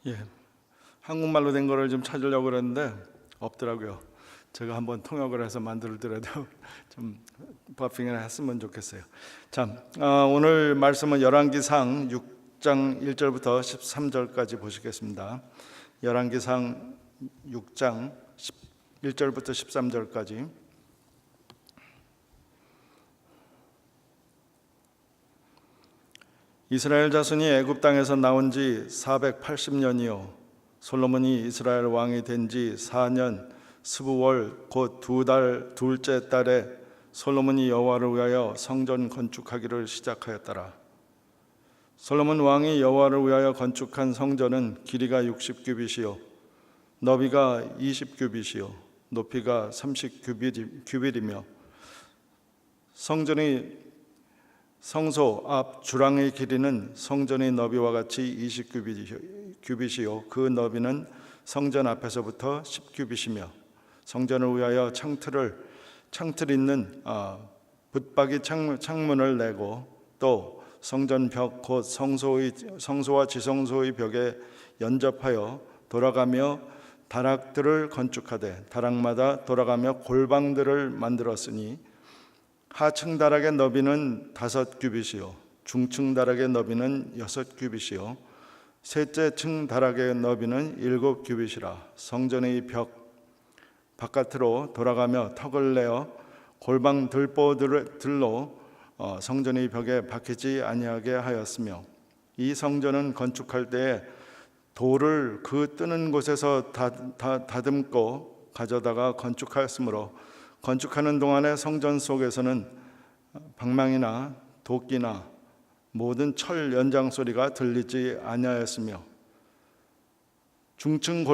예, 한국말로 된 거를 좀 찾으려고 그랬는데 없더라고요. 제가 한번 통역을 해서 만들더라도 좀 버핑을 했으면 좋겠어요. 자, 오늘 말씀은 열왕기상 6장 1절부터 13절까지 보시겠습니다. 열왕기상 6장 1절부터 13절까지. 이스라엘 자손이 애굽 땅에서 나온 지 480년이요 솔로몬이 이스라엘 왕이 된 지 4년 스부월 곧 2달 둘째 달에 솔로몬이 여호와를 위하여 성전 건축하기를 시작하였더라. 솔로몬 왕이 여호와를 위하여 건축한 성전은 길이가 60규빗이요 너비가 20규빗이요 높이가 30규빗이며 성소 앞 주랑의 길이는 성전의 너비와 같이 20규빗이요 그 너비는 성전 앞에서부터 10규빗이며 성전을 위하여 창틀 있는 붙박이 창문을 내고 또 성전 벽 곧 성소와 지성소의 벽에 연접하여 돌아가며 다락들을 건축하되 다락마다 돌아가며 골방들을 만들었으니 하층 다락의 너비는 5규빗이요 중층 다락의 너비는 6규빗이요 셋째 층 다락의 너비는 7규빗이라 성전의 벽 바깥으로 돌아가며 턱을 내어 골방 들보들로 성전의 벽에 박히지 아니하게 하였으며 이 성전은 건축할 때에 돌을 그 뜨는 곳에서 다듬고 가져다가 건축하였으므로 건축하는 동안에 성전 속에서는 방망이나 도끼나 모든 철 연장 소리가 들리지 아니하였으며 중층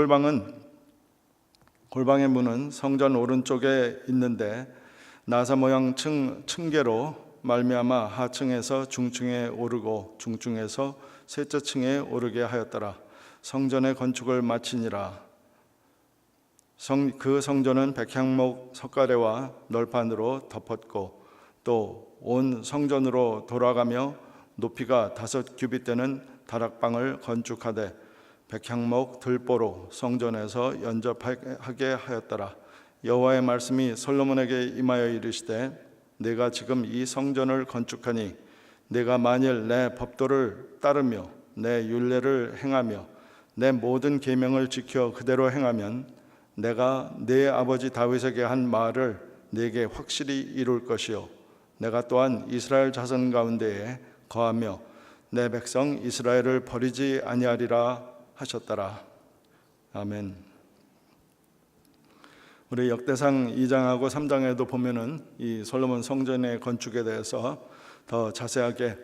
골방의 문은 성전 오른쪽에 있는데 나사 모양 층계로 말미암아 하층에서 중층에 오르고 중층에서 셋째 층에 오르게 하였더라. 성전의 건축을 마치니라. 그 성전은 백향목 석가래와 널판으로 덮었고 또 온 성전으로 돌아가며 높이가 5규빗 되는 다락방을 건축하되 백향목 들보로 성전에서 연접하게 하였더라. 여호와의 말씀이 솔로몬에게 임하여 이르시되 내가 지금 이 성전을 건축하니 내가 만일 내 법도를 따르며 내 율례를 행하며 내 모든 계명을 지켜 그대로 행하면 내가 내 아버지 다윗에게 한 말을 네게 확실히 이룰 것이요 내가 또한 이스라엘 자손 가운데에 거하며 내 백성 이스라엘을 버리지 아니하리라 하셨더라. 아멘. 우리 역대상 2장하고 3장에도 보면은 이 솔로몬 성전의 건축에 대해서 더 자세하게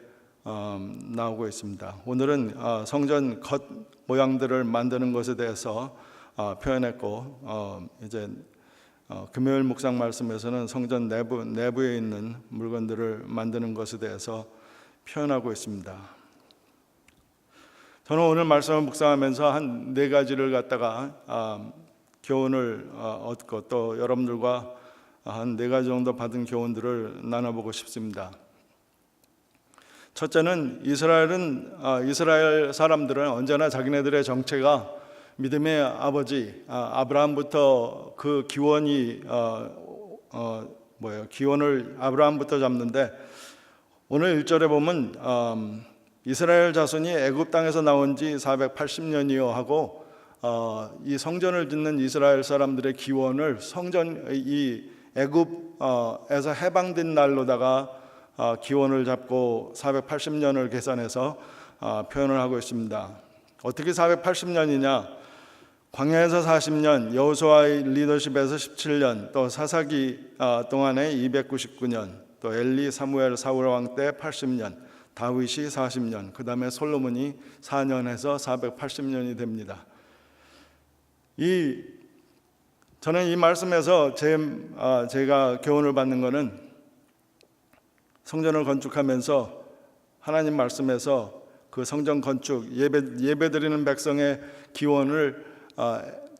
나오고 있습니다. 오늘은 성전 겉 모양들을 만드는 것에 대해서 표현했고 이제 금요일 묵상 말씀에서는 성전 내부에 있는 물건들을 만드는 것에 대해서 표현하고 있습니다. 저는 오늘 말씀을 묵상하면서 한 4가지를 갖다가 교훈을 얻고 또 여러분들과 한 4가지 정도 받은 교훈들을 나눠보고 싶습니다. 첫째는 이스라엘 사람들은 언제나 자기네들의 정체가 믿음의 아버지 아브라함부터 그 기원을 아브라함부터 잡는데 오늘 1절에 보면 이스라엘 자손이 애굽 땅에서 나온 지 480년이요 하고 이 성전을 짓는 이스라엘 사람들의 기원을 이 애굽에서 해방된 날로다가 기원을 잡고 480년을 계산해서 표현을 하고 있습니다. 어떻게 480년이냐? 광야에서 40년, 여호수아의 리더십에서 17년, 또 사사기 동안에 299년, 또 엘리, 사무엘, 사울 왕 때 80년, 다윗이 40년, 그 다음에 솔로몬이 4년에서 480년이 됩니다. 저는 이 말씀에서 제가 교훈을 받는 것은 성전을 건축하면서 하나님 말씀에서 그 성전 건축 예배드리는 백성의 기원을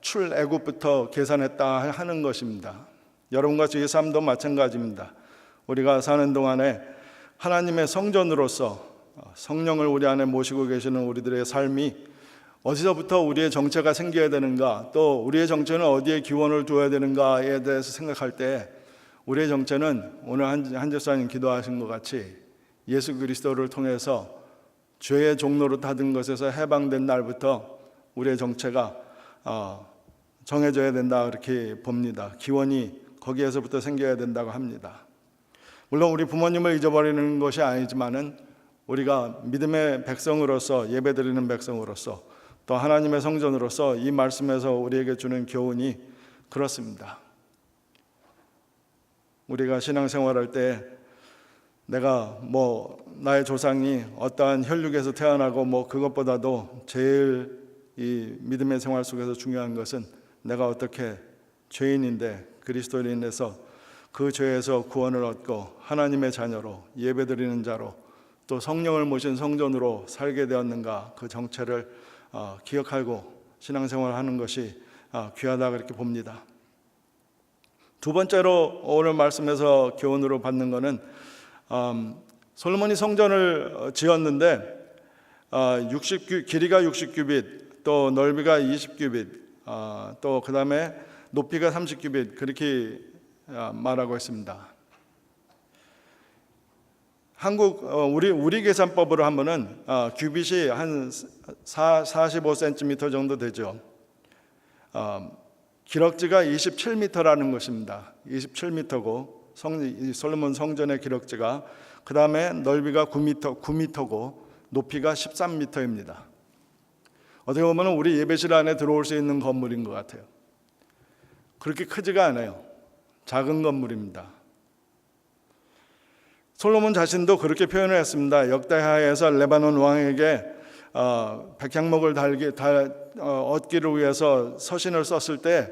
출애굽부터 계산했다 하는 것입니다. 여러분과 저희 삶도 마찬가지입니다. 우리가 사는 동안에 하나님의 성전으로서 성령을 우리 안에 모시고 계시는 우리들의 삶이 어디서부터 우리의 정체가 생겨야 되는가, 또 우리의 정체는 어디에 기원을 두어야 되는가에 대해서 생각할 때 우리의 정체는 오늘 한 집사님 기도하신 것 같이 예수 그리스도를 통해서 죄의 종로로 닫은 것에서 해방된 날부터 우리의 정체가 정해져야 된다, 이렇게 봅니다. 기원이 거기에서부터 생겨야 된다고 합니다. 물론 우리 부모님을 잊어버리는 것이 아니지만은 우리가 믿음의 백성으로서, 예배드리는 백성으로서, 또 하나님의 성전으로서 이 말씀에서 우리에게 주는 교훈이 그렇습니다. 우리가 신앙생활할 때 내가 나의 조상이 어떠한 혈육에서 태어나고 그것보다도 제일 이 믿음의 생활 속에서 중요한 것은 내가 어떻게 죄인인데 그리스도인에서 그 죄에서 구원을 얻고 하나님의 자녀로, 예배드리는 자로, 또 성령을 모신 성전으로 살게 되었는가, 그 정체를 기억하고 신앙생활하는 것이 귀하다, 그렇게 봅니다. 두 번째로 오늘 말씀에서 교훈으로 받는 것은 솔로몬이 성전을 지었는데 길이가 60규빗, 또 넓이가 20규빗, 또 그 다음에 높이가 30규빗, 그렇게 말하고 있습니다. 우리 계산법으로 하면은 규빗이 한 45cm 정도 되죠. 기럭지가 27m라는 것입니다. 27m고 솔로몬 성전의 기럭지가, 그 다음에 넓이가 9m고 높이가 13m입니다. 어떻게 보면 우리 예배실 안에 들어올 수 있는 건물인 것 같아요. 그렇게 크지가 않아요. 작은 건물입니다. 솔로몬 자신도 그렇게 표현을 했습니다. 역대하에서 레바논 왕에게 백향목을 얻기를 위해서 서신을 썼을 때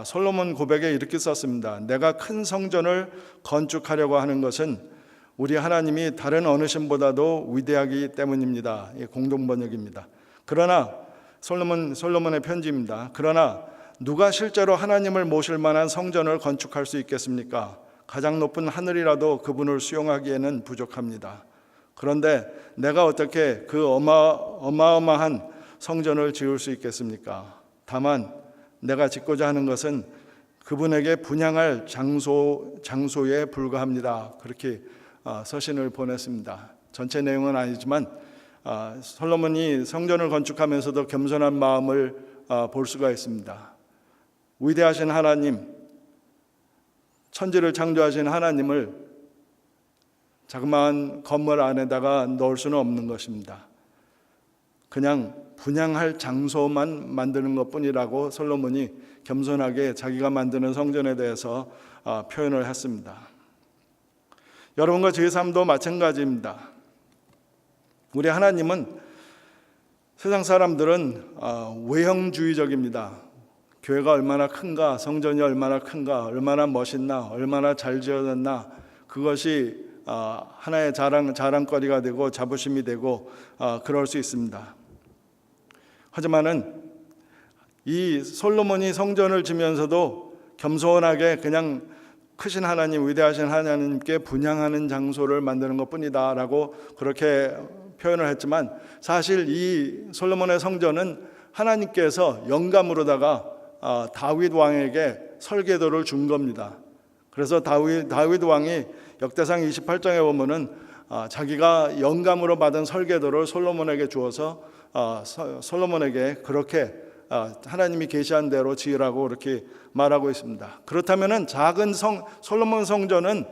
솔로몬 고백에 이렇게 썼습니다. 내가 큰 성전을 건축하려고 하는 것은 우리 하나님이 다른 어느 신보다도 위대하기 때문입니다. 공동번역입니다. 그러나 솔로몬의 편지입니다. 그러나 누가 실제로 하나님을 모실 만한 성전을 건축할 수 있겠습니까? 가장 높은 하늘이라도 그분을 수용하기에는 부족합니다. 그런데 내가 어떻게 그 어마어마한 성전을 지을 수 있겠습니까? 다만 내가 짓고자 하는 것은 그분에게 분향할 장소에 불과합니다. 그렇게 서신을 보냈습니다. 전체 내용은 아니지만 솔로몬이 성전을 건축하면서도 겸손한 마음을 볼 수가 있습니다. 위대하신 하나님, 천지를 창조하신 하나님을 자그마한 건물 안에다가 넣을 수는 없는 것입니다. 그냥 분향할 장소만 만드는 것뿐이라고 솔로몬이 겸손하게 자기가 만드는 성전에 대해서 표현을 했습니다. 여러분과 저의 삶도 마찬가지입니다. 우리 하나님은, 세상 사람들은 외형주의적입니다. 교회가 얼마나 큰가, 성전이 얼마나 큰가, 얼마나 멋있나, 얼마나 잘 지어졌나, 그것이 하나의 자랑거리가 되고 자부심이 되고 그럴 수 있습니다. 하지만은 이 솔로몬이 성전을 지면서도 겸손하게 그냥 크신 하나님, 위대하신 하나님께 분향하는 장소를 만드는 것뿐이다 라고 그렇게 표현을 했지만, 사실 이 솔로몬의 성전은 하나님께서 영감으로다가 다윗 왕에게 설계도를 준 겁니다. 그래서 다윗 왕이 역대상 28장에 보면은 자기가 영감으로 받은 설계도를 솔로몬에게 주어서 솔로몬에게 그렇게 하나님이 계시한 대로 지으라고 그렇게 말하고 있습니다. 그렇다면은 작은 솔로몬 성전은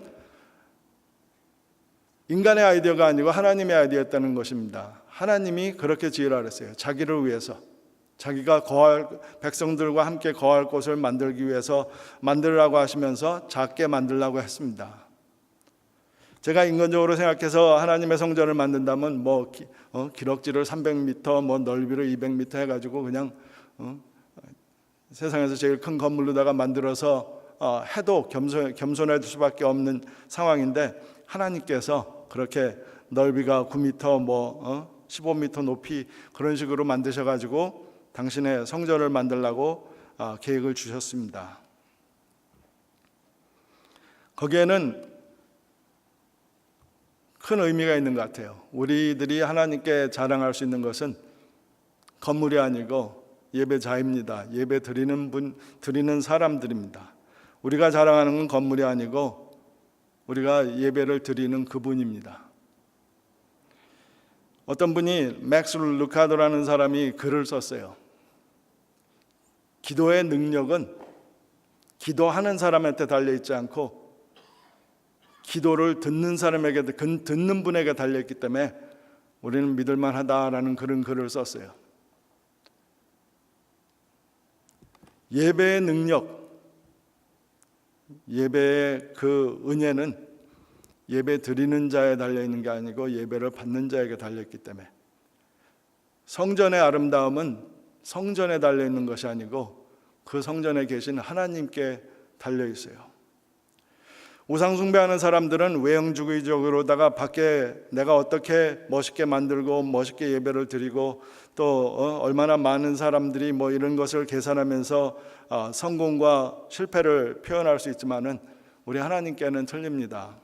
인간의 아이디어가 아니고 하나님의 아이디어였다는 것입니다. 하나님이 그렇게 지으라 그랬어요. 자기를 위해서, 자기가 백성들과 함께 거할 곳을 만들기 위해서 만들라고 하시면서 작게 만들라고 했습니다. 제가 인간적으로 생각해서 하나님의 성전을 만든다면 기럭지를 300m, 넓이를 200m 해가지고 그냥 세상에서 제일 큰 건물로다가 만들어서 해도 겸손할 수밖에 없는 상황인데, 하나님께서 그렇게 넓이가 9m, 15m 높이 그런 식으로 만드셔가지고 당신의 성전을 만들라고 계획을 주셨습니다. 거기에는 큰 의미가 있는 것 같아요. 우리들이 하나님께 자랑할 수 있는 것은 건물이 아니고 예배자입니다. 예배 드리는 사람들입니다. 우리가 자랑하는 건 건물이 아니고 우리가 예배를 드리는 그분입니다. 어떤 분이 맥스 루카도라는 사람이 글을 썼어요. 기도의 능력은 기도하는 사람한테 달려있지 않고 기도를 듣는 분에게 달려있기 때문에 우리는 믿을만하다라는 그런 글을 썼어요. 예배의 능력, 예배의 그 은혜는 예배 드리는 자에 달려있는 게 아니고 예배를 받는 자에게 달려있기 때문에 성전의 아름다움은 성전에 달려있는 것이 아니고 그 성전에 계신 하나님께 달려있어요. 우상 숭배하는 사람들은 외형주의적으로다가 밖에 내가 어떻게 멋있게 만들고 멋있게 예배를 드리고 또 얼마나 많은 사람들이 뭐 이런 것을 계산하면서 성공과 실패를 표현할 수 있지만은 우리 하나님께는 틀립니다.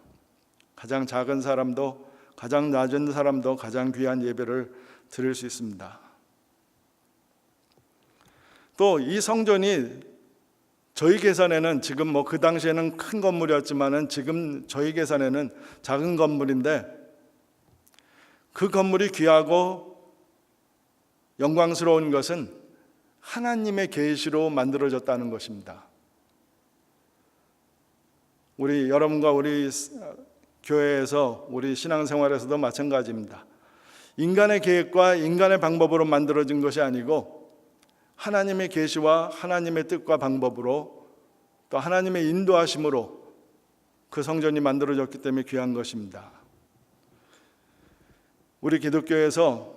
가장 작은 사람도 가장 낮은 사람도 가장 귀한 예배를 드릴 수 있습니다. 또 이 성전이 저희 계산에는 지금 뭐 그 당시에는 큰 건물이었지만은 지금 저희 계산에는 작은 건물인데 그 건물이 귀하고 영광스러운 것은 하나님의 계시로 만들어졌다는 것입니다. 우리 여러분과 우리 교회에서 우리 신앙생활에서도 마찬가지입니다. 인간의 계획과 인간의 방법으로 만들어진 것이 아니고 하나님의 계시와 하나님의 뜻과 방법으로 또 하나님의 인도하심으로 그 성전이 만들어졌기 때문에 귀한 것입니다. 우리 기독교에서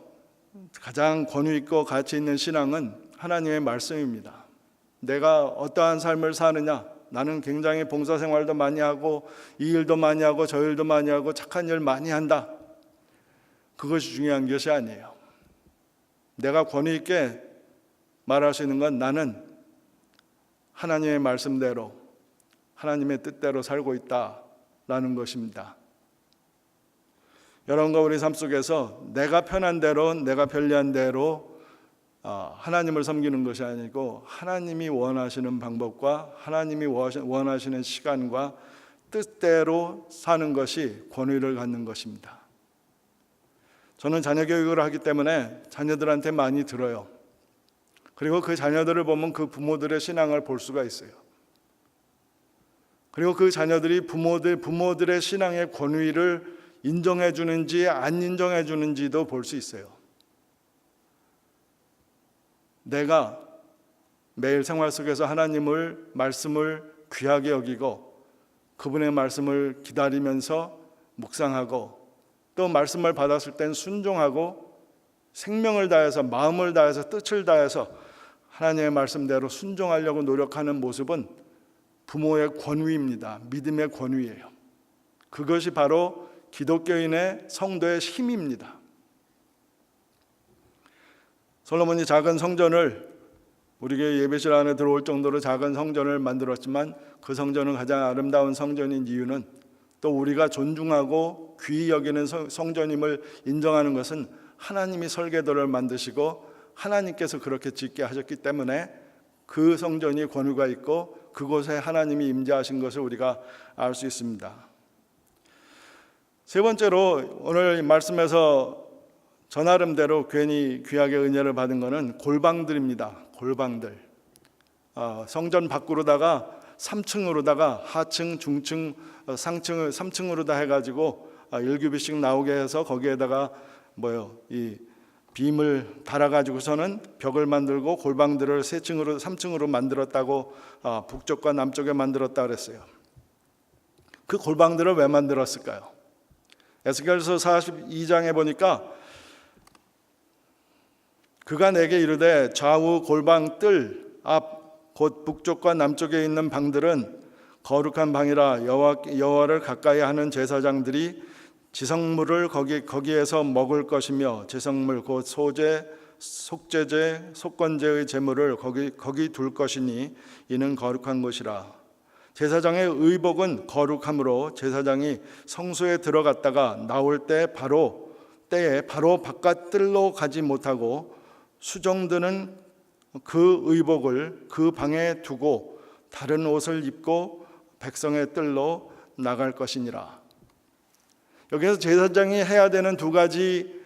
가장 권위 있고 가치 있는 신앙은 하나님의 말씀입니다. 내가 어떠한 삶을 사느냐, 나는 굉장히 봉사생활도 많이 하고 이 일도 많이 하고 저 일도 많이 하고 착한 일 많이 한다. 그것이 중요한 것이 아니에요. 내가 권위 있게 말할 수 있는 건 나는 하나님의 말씀대로 하나님의 뜻대로 살고 있다라는 것입니다. 여러분과 우리 삶 속에서 내가 편한 대로 내가 편리한 대로 하나님을 섬기는 것이 아니고 하나님이 원하시는 방법과 하나님이 원하시는 시간과 뜻대로 사는 것이 권위를 갖는 것입니다. 저는 자녀 교육을 하기 때문에 자녀들한테 많이 들어요. 그리고 그 자녀들을 보면 그 부모들의 신앙을 볼 수가 있어요. 그리고 그 자녀들이 부모들의 신앙의 권위를 인정해 주는지 안 인정해 주는지도 볼 수 있어요. 내가 매일 생활 속에서 하나님을 말씀을 귀하게 여기고 그분의 말씀을 기다리면서 묵상하고 또 말씀을 받았을 땐 순종하고 생명을 다해서 마음을 다해서 뜻을 다해서 하나님의 말씀대로 순종하려고 노력하는 모습은 부모의 권위입니다. 믿음의 권위예요. 그것이 바로 기독교인의 성도의 힘입니다. 솔로몬이 작은 성전을 우리 교회 예배실 안에 들어올 정도로 작은 성전을 만들었지만 그 성전은 가장 아름다운 성전인 이유는 또 우리가 존중하고 귀히 여기는 성전임을 인정하는 것은 하나님이 설계도를 만드시고 하나님께서 그렇게 짓게 하셨기 때문에 그 성전이 권위가 있고 그곳에 하나님이 임재하신 것을 우리가 알 수 있습니다. 세 번째로 오늘 말씀에서 저 나름대로 괜히 귀하게 은혜를 받은 것은 골방들입니다. 골방들. 성전 밖으로다가 3층으로다가 하층, 중층, 상층을 3층으로 다 해가지고 1규빗씩 나오게 해서 거기에다가 이 빔을 달아가지고서는 벽을 만들고 골방들을 3층으로 만들었다고 북쪽과 남쪽에 만들었다 그랬어요. 그 골방들을 왜 만들었을까요? 에스겔서 42장에 보니까 그가 내게 이르되 좌우 골방 뜰 앞 곧 북쪽과 남쪽에 있는 방들은 거룩한 방이라 여호와를 가까이 하는 제사장들이 지성물을 거기에서 먹을 것이며 제성물 곧 소제, 속죄제, 속건제의 제물을 거기 둘 것이니 이는 거룩한 곳이라. 제사장의 의복은 거룩함으로 제사장이 성소에 들어갔다가 나올 때에 바로 바깥 뜰로 가지 못하고 수종드는 그 의복을 그 방에 두고 다른 옷을 입고 백성의 뜰로 나갈 것이니라. 여기서 제사장이 해야 되는 두 가지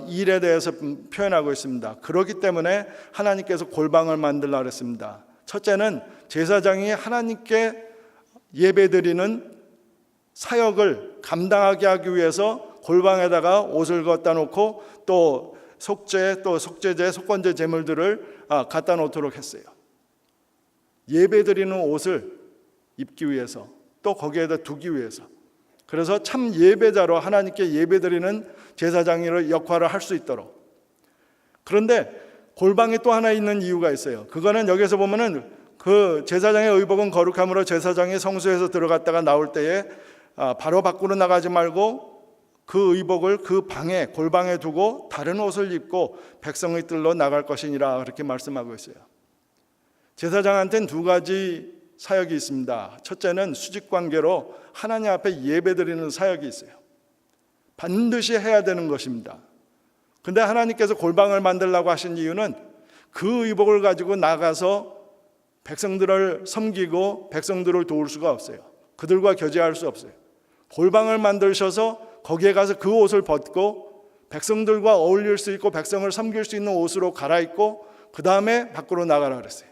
일에 대해서 표현하고 있습니다. 그렇기 때문에 하나님께서 골방을 만들라 그랬습니다. 첫째는 제사장이 하나님께 예배드리는 사역을 감당하게 하기 위해서 골방에다가 옷을 갖다 놓고 또 속죄제, 속건제 제물들을 갖다 놓도록 했어요. 예배드리는 옷을 입기 위해서, 또 거기에다 두기 위해서. 그래서 참 예배자로 하나님께 예배드리는 제사장의 역할을 할 수 있도록. 그런데 골방에 또 하나 있는 이유가 있어요. 그거는 여기서 보면은 그 제사장의 의복은 거룩함으로 제사장이 성소에서 들어갔다가 나올 때에 바로 밖으로 나가지 말고 그 의복을 그 방에, 골방에 두고 다른 옷을 입고 백성의 뜰로 나갈 것이니라, 그렇게 말씀하고 있어요. 제사장한테는 두 가지 사역이 있습니다. 첫째는 수직관계로 하나님 앞에 예배드리는 사역이 있어요. 반드시 해야 되는 것입니다. 근데 하나님께서 골방을 만들라고 하신 이유는 그 의복을 가지고 나가서 백성들을 섬기고 백성들을 도울 수가 없어요. 그들과 교제할 수 없어요. 골방을 만드셔서 거기에 가서 그 옷을 벗고 백성들과 어울릴 수 있고 백성을 섬길 수 있는 옷으로 갈아입고 그 다음에 밖으로 나가라 그랬어요.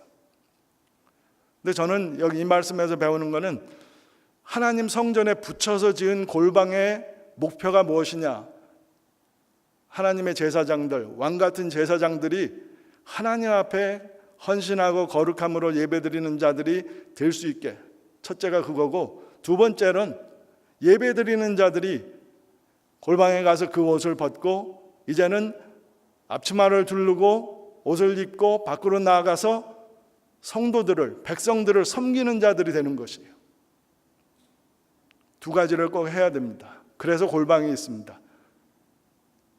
근데 저는 여기 이 말씀에서 배우는 것은 하나님 성전에 붙여서 지은 골방의 목표가 무엇이냐? 하나님의 제사장들, 왕같은 제사장들이 하나님 앞에 헌신하고 거룩함으로 예배드리는 자들이 될 수 있게, 첫째가 그거고, 두 번째는 예배드리는 자들이 골방에 가서 그 옷을 벗고 이제는 앞치마를 두르고 옷을 입고 밖으로 나아가서 성도들을, 백성들을 섬기는 자들이 되는 것이에요. 두 가지를 꼭 해야 됩니다. 그래서 골방이 있습니다.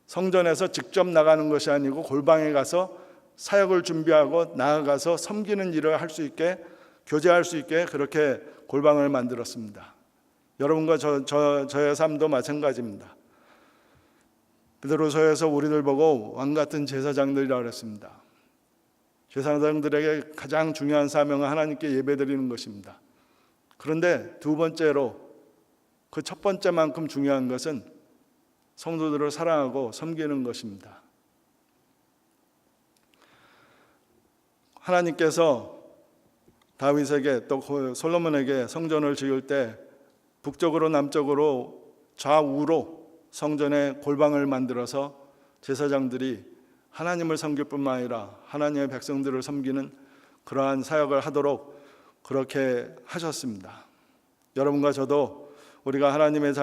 성전에서 직접 나가는 것이 아니고 골방에 가서 사역을 준비하고 나아가서 섬기는 일을 할 수 있게, 교제할 수 있게 그렇게 골방을 만들었습니다. 여러분과 저의 삶도 마찬가지입니다. 베드로서에서 우리들 보고 왕같은 제사장들이라고 했습니다. 제사장들에게 가장 중요한 사명은 하나님께 예배드리는 것입니다. 그런데 두 번째로, 그 첫 번째만큼 중요한 것은 성도들을 사랑하고 섬기는 것입니다. 하나님께서 다윗에게 또 솔로몬에게 성전을 지을 때 북쪽으로 남쪽으로 좌우로 성전의 골방을 만들어서 제사장들이 하나님을 섬길 뿐만 아니라 하나님의 백성들을 섬기는 그러한 사역을 하도록 그렇게 하셨습니다. 여러분과 저도 우리가 하나님의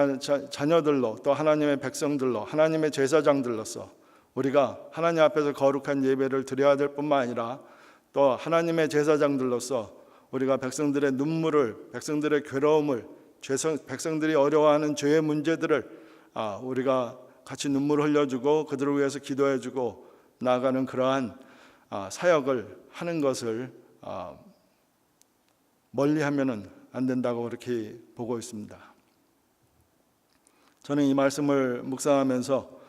자녀들로, 또 하나님의 백성들로, 하나님의 제사장들로서 우리가 하나님 앞에서 거룩한 예배를 드려야 될 뿐만 아니라 또 하나님의 제사장들로서 우리가 백성들의 눈물을, 백성들의 괴로움을, 백성들이 어려워하는 죄의 문제들을 우리가 같이 눈물을 흘려주고 그들을 위해서 기도해주고 나아가는 그러한 사역을 하는 것을 멀리하면은 안 된다고 그렇게 보고 있습니다. 저는 이 말씀을 묵상하면서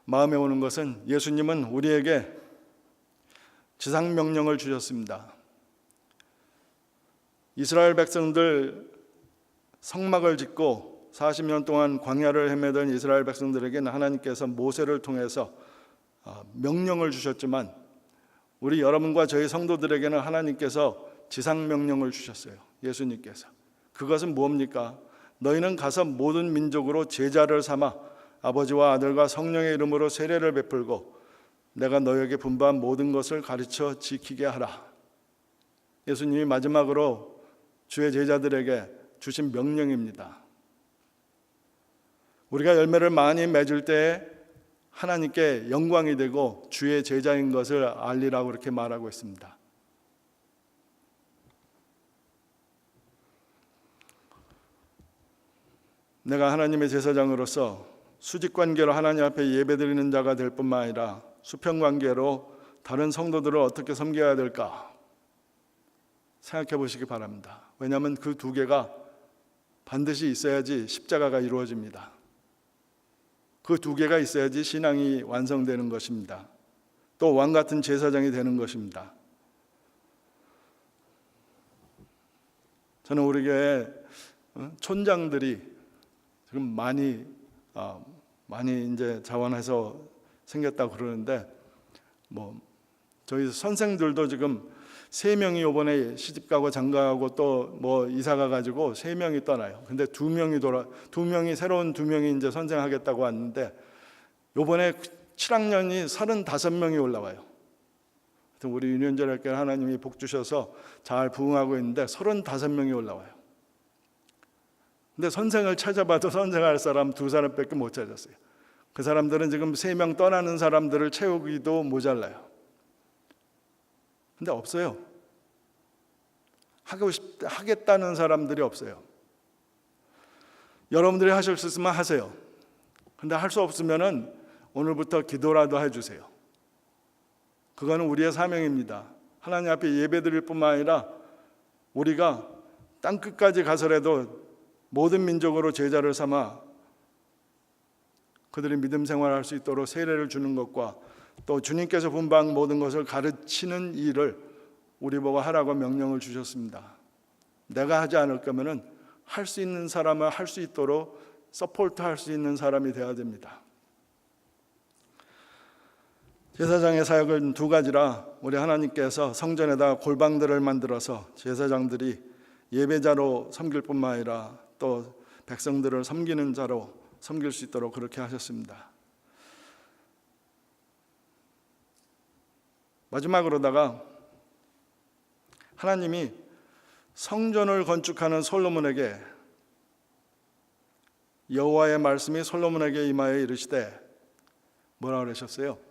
마음에 오는 것은 예수님은 우리에게 지상명령을 주셨습니다. 이스라엘 백성들 성막을 짓고 40년 동안 광야를 헤매던 이스라엘 백성들에게는 하나님께서 모세를 통해서 명령을 주셨지만 우리 여러분과 저희 성도들에게는 하나님께서 지상명령을 주셨어요. 예수님께서. 그것은 뭡니까? 너희는 가서 모든 민족으로 제자를 삼아 아버지와 아들과 성령의 이름으로 세례를 베풀고 내가 너희에게 분부한 모든 것을 가르쳐 지키게 하라. 예수님이 마지막으로 주의 제자들에게 주신 명령입니다. 우리가 열매를 많이 맺을 때 하나님께 영광이 되고 주의 제자인 것을 알리라고 이렇게 말하고 있습니다. 내가 하나님의 제사장으로서 수직관계로 하나님 앞에 예배드리는 자가 될 뿐만 아니라 수평관계로 다른 성도들을 어떻게 섬겨야 될까 생각해 보시기 바랍니다. 왜냐하면 그 두 개가 반드시 있어야지 십자가가 이루어집니다. 그 두 개가 있어야지 신앙이 완성되는 것입니다. 또 왕 같은 제사장이 되는 것입니다. 저는 우리 교회 촌장들이 지금 많이 이제 자원해서 생겼다고 그러는데, 저희 선생들도 지금 3명이 이번에 시집가고 장가가고 또 이사 가가지고 3명이 떠나요. 근데 2명이 새로운 2명이 이제 선생하겠다고 왔는데, 이번에 7학년이 35명이 올라와요. 우리 유년절학교 하나님이 복 주셔서 잘 부흥하고 있는데 35명이 올라와요. 근데 선생을 찾아봐도 선생할 사람 2사람밖에 못 찾았어요. 그 사람들은 지금 3명 떠나는 사람들을 채우기도 모자라요. 근데 없어요. 하겠다는 사람들이 없어요. 여러분들이 하실 수 있으면 하세요. 근데 할 수 없으면은 오늘부터 기도라도 해주세요. 그거는 우리의 사명입니다. 하나님 앞에 예배드릴 뿐만 아니라 우리가 땅끝까지 가서라도 모든 민족으로 제자를 삼아 그들이 믿음 생활할 수 있도록 세례를 주는 것과 또 주님께서 분방 모든 것을 가르치는 일을 우리 보고 하라고 명령을 주셨습니다. 내가 하지 않을 거면은 할 수 있는 사람은 할 수 있도록 서포트할 수 있는 사람이 되어야 됩니다. 제사장의 사역은 2가지라 우리 하나님께서 성전에다 골방들을 만들어서 제사장들이 예배자로 섬길 뿐만 아니라 또 백성들을 섬기는 자로 섬길 수 있도록 그렇게 하셨습니다. 마지막으로다가 하나님이 성전을 건축하는 솔로몬에게 여호와의 말씀이 솔로몬에게 임하여 이르시되 뭐라 그러셨어요?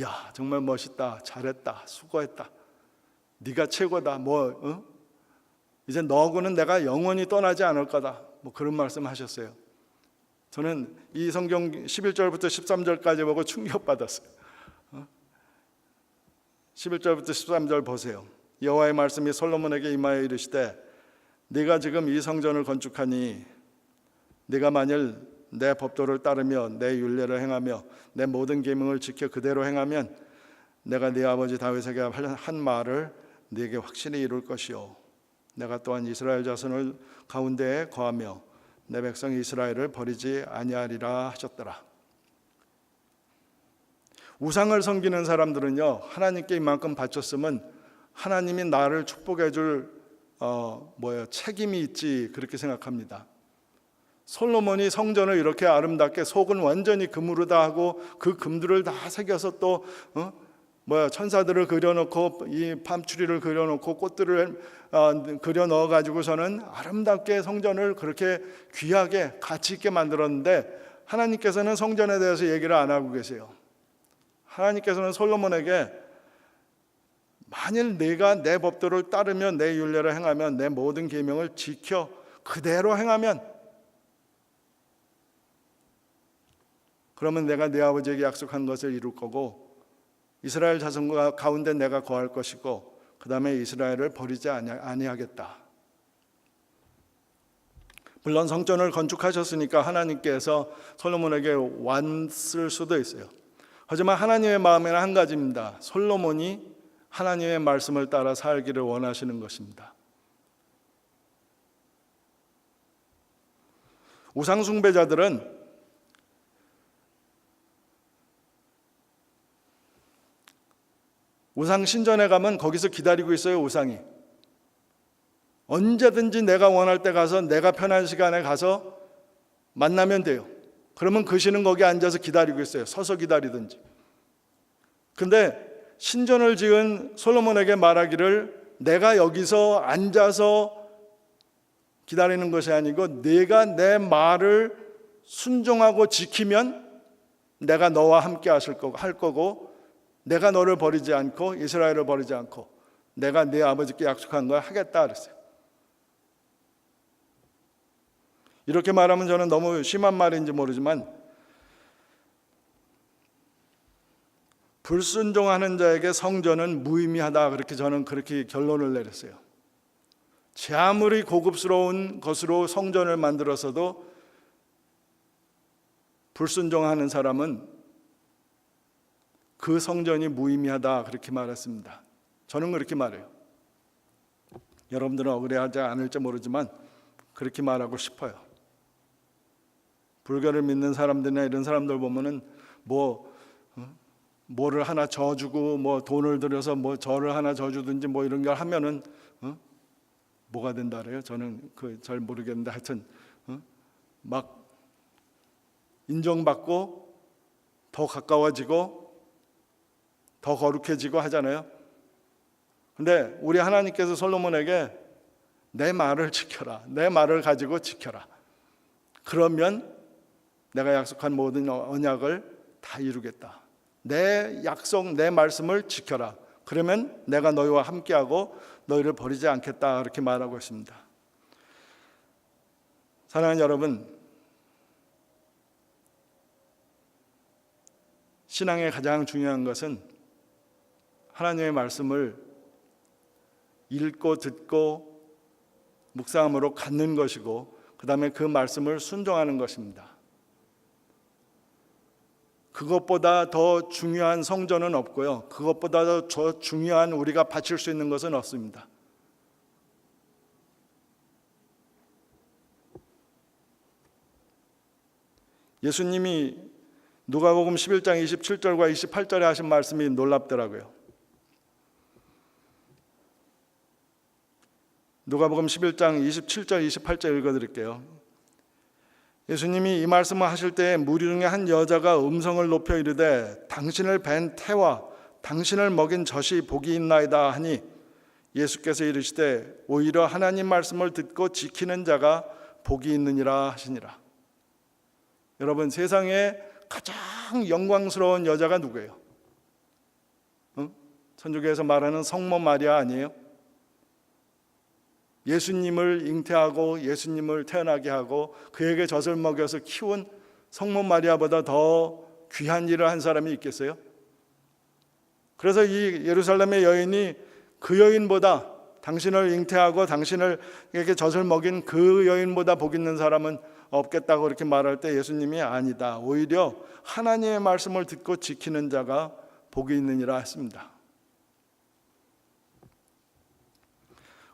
야, 정말 멋있다, 잘했다, 수고했다, 네가 최고다, 이제 너하고는 내가 영원히 떠나지 않을 거다, 그런 말씀 하셨어요. 저는 이 성경 11절부터 13절까지 보고 충격받았어요. 11절부터 13절 보세요. 여호와의 말씀이 솔로몬에게 임하여 이르시되 네가 지금 이 성전을 건축하니 네가 만일 내 법도를 따르며 내 율례를 행하며 내 모든 계명을 지켜 그대로 행하면 내가 네 아버지 다윗에게 한 말을 네게 확실히 이룰 것이요 내가 또한 이스라엘 자손을 가운데에 거하며 내 백성 이스라엘을 버리지 아니하리라 하셨더라. 우상을 섬기는 사람들은요, 하나님께 이만큼 바쳤으면 하나님이 나를 축복해 줄 책임이 있지, 그렇게 생각합니다. 솔로몬이 성전을 이렇게 아름답게 속은 완전히 금으로 다 하고 그 금들을 다 새겨서 또 천사들을 그려놓고 이 밤추리를 그려놓고 꽃들을 그려 넣어가지고서는 아름답게 성전을 그렇게 귀하게 가치 있게 만들었는데 하나님께서는 성전에 대해서 얘기를 안 하고 계세요. 하나님께서는 솔로몬에게 만일 네가 내 법도를 따르며 내 율례를 행하면 내 모든 계명을 지켜 그대로 행하면 그러면 내가 네 아버지에게 약속한 것을 이룰 거고 이스라엘 자손과 가운데 내가 거할 것이고 그 다음에 이스라엘을 버리지 아니하겠다. 물론 성전을 건축하셨으니까 하나님께서 솔로몬에게 왔을 수도 있어요. 하지만 하나님의 마음에는 한 가지입니다. 솔로몬이 하나님의 말씀을 따라 살기를 원하시는 것입니다. 우상 숭배자들은 우상 신전에 가면 거기서 기다리고 있어요. 우상이 언제든지 내가 원할 때 가서 내가 편한 시간에 가서 만나면 돼요. 그러면 그 신은 거기 앉아서 기다리고 있어요. 서서 기다리든지. 근데 신전을 지은 솔로몬에게 말하기를 내가 여기서 앉아서 기다리는 것이 아니고 네가 내 말을 순종하고 지키면 내가 너와 함께 할 거고 내가 너를 버리지 않고 이스라엘을 버리지 않고 내가 네 아버지께 약속한 걸 하겠다 그랬어요. 이렇게 말하면 저는 너무 심한 말인지 모르지만 불순종하는 자에게 성전은 무의미하다, 그렇게 저는 그렇게 결론을 내렸어요. 제 아무리 고급스러운 것으로 성전을 만들어서도 불순종하는 사람은 그 성전이 무의미하다 그렇게 말했습니다. 저는 그렇게 말해요. 여러분들은 억울해하지 않을지 모르지만 그렇게 말하고 싶어요. 불교를 믿는 사람들이나 이런 사람들 보면은 뭐를 하나 져주고 뭐 돈을 들여서 뭐 절을 하나 져주든지 뭐 이런 걸 하면은 뭐가 된다 그래요? 저는 잘 모르겠는데 하여튼 막 인정받고 더 가까워지고 더 거룩해지고 하잖아요. 근데 우리 하나님께서 솔로몬에게 내 말을 지켜라. 내 말을 가지고 지켜라. 그러면 내가 약속한 모든 언약을 다 이루겠다. 내 약속, 내 말씀을 지켜라. 그러면 내가 너희와 함께하고 너희를 버리지 않겠다. 그렇게 말하고 있습니다. 사랑하는 여러분, 신앙의 가장 중요한 것은 하나님의 말씀을 읽고 듣고 묵상함으로 갖는 것이고 그 다음에 그 말씀을 순종하는 것입니다. 그것보다 더 중요한 성전은 없고요. 그것보다 더 중요한 우리가 바칠 수 있는 것은 없습니다. 예수님이 누가복음 11장 27절과 28절에 하신 말씀이 놀랍더라고요. 누가복음 11장 27절 28절 읽어드릴게요. 예수님이 이 말씀을 하실 때 무리 중에 한 여자가 음성을 높여 이르되 당신을 뵌 태와 당신을 먹인 젖이 복이 있나이다 하니 예수께서 이르시되 오히려 하나님 말씀을 듣고 지키는 자가 복이 있느니라 하시니라. 여러분, 세상에 가장 영광스러운 여자가 누구예요? 천주교에서 말하는 성모 마리아 아니에요? 예수님을 잉태하고 예수님을 태어나게 하고 그에게 젖을 먹여서 키운 성모 마리아보다 더 귀한 일을 한 사람이 있겠어요? 그래서 이 예루살렘의 여인이 그 여인보다, 당신을 잉태하고 당신에게 젖을 먹인 그 여인보다 복 있는 사람은 없겠다고 그렇게 말할 때 예수님이 아니다, 오히려 하나님의 말씀을 듣고 지키는 자가 복이 있느니라 했습니다.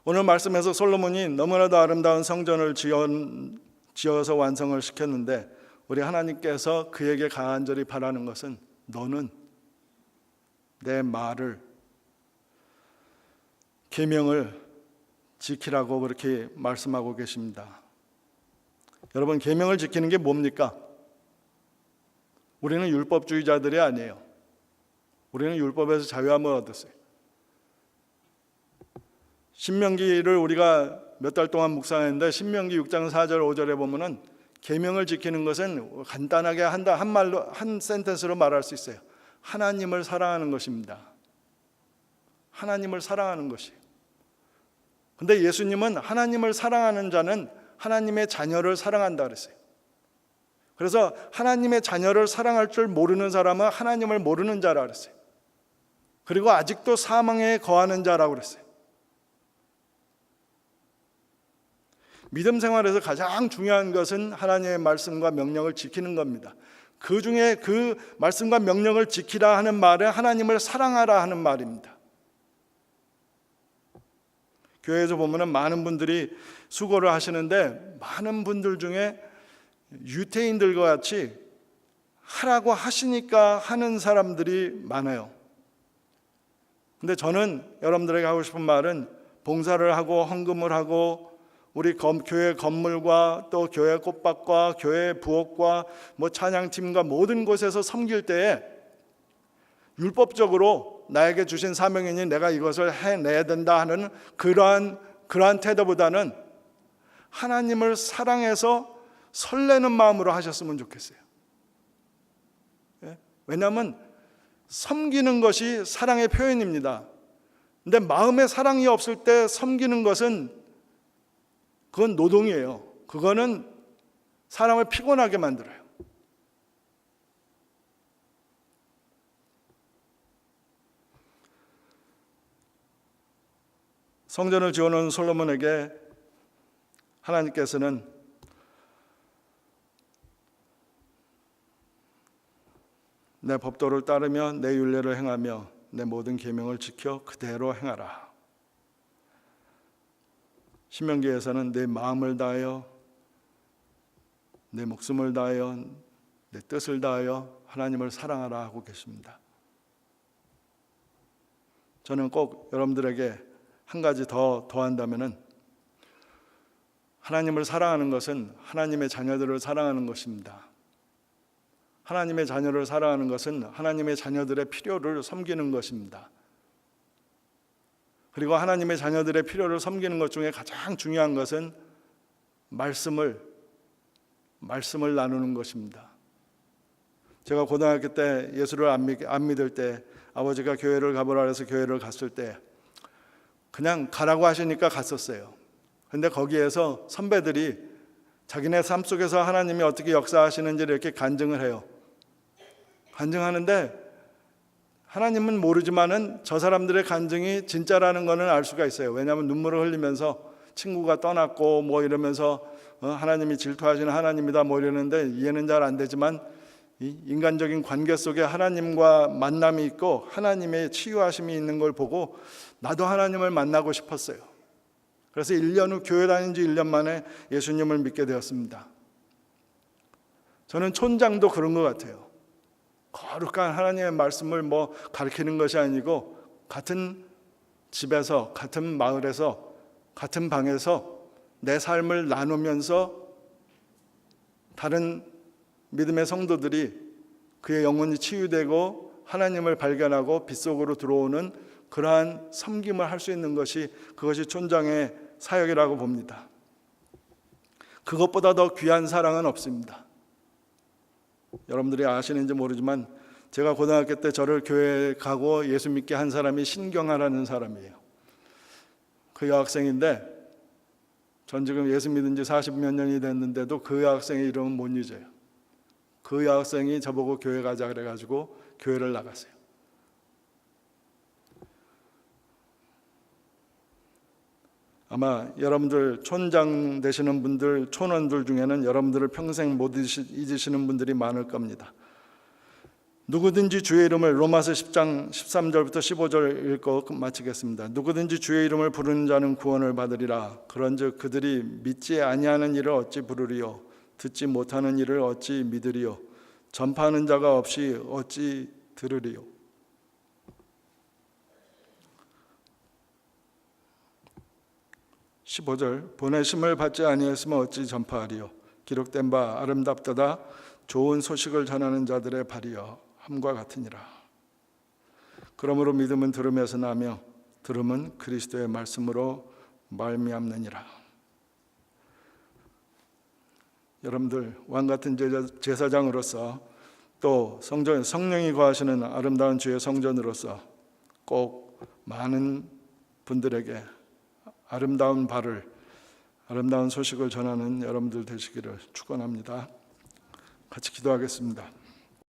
오늘 말씀에서 솔로몬이 너무나도 아름다운 성전을 지어서 완성을 시켰는데 우리 하나님께서 그에게 간절히 바라는 것은 너는 내 말을, 계명을 지키라고 그렇게 말씀하고 계십니다. 여러분, 계명을 지키는 게 뭡니까? 우리는 율법주의자들이 아니에요. 우리는 율법에서 자유함을 얻었어요. 신명기를 우리가 몇 달 동안 묵상했는데 신명기 6장 4절 5절에 보면은 계명을 지키는 것은 간단하게 한 말로, 한 센텐스로 말할 수 있어요. 하나님을 사랑하는 것입니다. 하나님을 사랑하는 것이에요. 근데 예수님은 하나님을 사랑하는 자는 하나님의 자녀를 사랑한다 그랬어요. 그래서 하나님의 자녀를 사랑할 줄 모르는 사람은 하나님을 모르는 자라 그랬어요. 그리고 아직도 사망에 거하는 자라고 그랬어요. 믿음 생활에서 가장 중요한 것은 하나님의 말씀과 명령을 지키는 겁니다. 그 중에 그 말씀과 명령을 지키라 하는 말은 하나님을 사랑하라 하는 말입니다. 교회에서 보면 많은 분들이 수고를 하시는데 많은 분들 중에 유태인들과 같이 하라고 하시니까 하는 사람들이 많아요. 근데 저는 여러분들에게 하고 싶은 말은 봉사를 하고 헌금을 하고 우리 교회 건물과 또 교회 꽃밭과 교회 부엌과 뭐 찬양팀과 모든 곳에서 섬길 때에 율법적으로 나에게 주신 사명이니 내가 이것을 해내야 된다 하는 그러한 태도보다는 하나님을 사랑해서 설레는 마음으로 하셨으면 좋겠어요. 왜냐하면 섬기는 것이 사랑의 표현입니다. 근데 마음에 사랑이 없을 때 섬기는 것은 그건 노동이에요. 그거는 사람을 피곤하게 만들어요. 성전을 지어놓은 솔로몬에게 하나님께서는 내 법도를 따르며 내 율례를 행하며 내 모든 계명을 지켜 그대로 행하라. 신명기에서는 내 마음을 다하여 내 목숨을 다하여 내 뜻을 다하여 하나님을 사랑하라 하고 계십니다. 저는 꼭 여러분들에게 한 가지 더 더한다면은, 하나님을 사랑하는 것은 하나님의 자녀들을 사랑하는 것입니다. 하나님의 자녀를 사랑하는 것은 하나님의 자녀들의 필요를 섬기는 것입니다. 그리고 하나님의 자녀들의 필요를 섬기는 것 중에 가장 중요한 것은 말씀을 나누는 것입니다. 제가 고등학교 때 예수를 안 믿을 때 아버지가 교회를 가보라 해서 교회를 갔을 때 그냥 가라고 하시니까 갔었어요. 그런데 거기에서 선배들이 자기네 삶 속에서 하나님이 어떻게 역사하시는지를 이렇게 간증을 해요. 간증하는데 하나님은 모르지만은 저 사람들의 간증이 진짜라는 거는 알 수가 있어요. 왜냐하면 눈물을 흘리면서 친구가 떠났고 뭐 이러면서 하나님이 질투하시는 하나님이다 뭐 이러는데 이해는 잘 안 되지만 이 인간적인 관계 속에 하나님과 만남이 있고 하나님의 치유하심이 있는 걸 보고 나도 하나님을 만나고 싶었어요. 그래서 1년 후 교회 다닌 지 1년 만에 예수님을 믿게 되었습니다. 저는 촌장도 그런 것 같아요. 거룩한 하나님의 말씀을 뭐 가르치는 것이 아니고 같은 집에서, 같은 마을에서, 같은 방에서 내 삶을 나누면서 다른 믿음의 성도들이 그의 영혼이 치유되고 하나님을 발견하고 빛 속으로 들어오는 그러한 섬김을 할 수 있는 것이, 그것이 촌장의 사역이라고 봅니다. 그것보다 더 귀한 사랑은 없습니다. 여러분들이 아시는지 모르지만 제가 고등학교 때 저를 교회에 가고 예수 믿게 한 사람이 신경하라는 사람이에요. 그 여학생인데 전 지금 예수 믿은 지 40몇 년이 됐는데도 그 여학생의 이름은 못 잊어요. 그 여학생이 저보고 교회 가자 그래가지고 교회를 나갔어요. 아마 여러분들 촌장 되시는 분들, 촌원들 중에는 여러분들을 평생 못 잊으시는 분들이 많을 겁니다. 누구든지 주의 이름을, 로마서 10장 13절부터 15절 읽고 마치겠습니다. 누구든지 주의 이름을 부르는 자는 구원을 받으리라. 그런즉 그들이 믿지 아니하는 일을 어찌 부르리요, 듣지 못하는 일을 어찌 믿으리요, 전파하는 자가 없이 어찌 들으리요. (15절) 보내심을 받지 아니했으면 어찌 전파하리요, 기록된 바 아름답도다 좋은 소식을 전하는 자들의 발이여 함과 같으니라. 그러므로 믿음은 들음에서 나며 들음은 그리스도의 말씀으로 말미암느니라. 여러분들 왕같은 제사장으로서 또 성령이 거하시는 아름다운 주의 성전으로서 꼭 많은 분들에게 아름다운 발을, 아름다운 소식을 전하는 여러분들 되시기를 축원합니다. 같이 기도하겠습니다.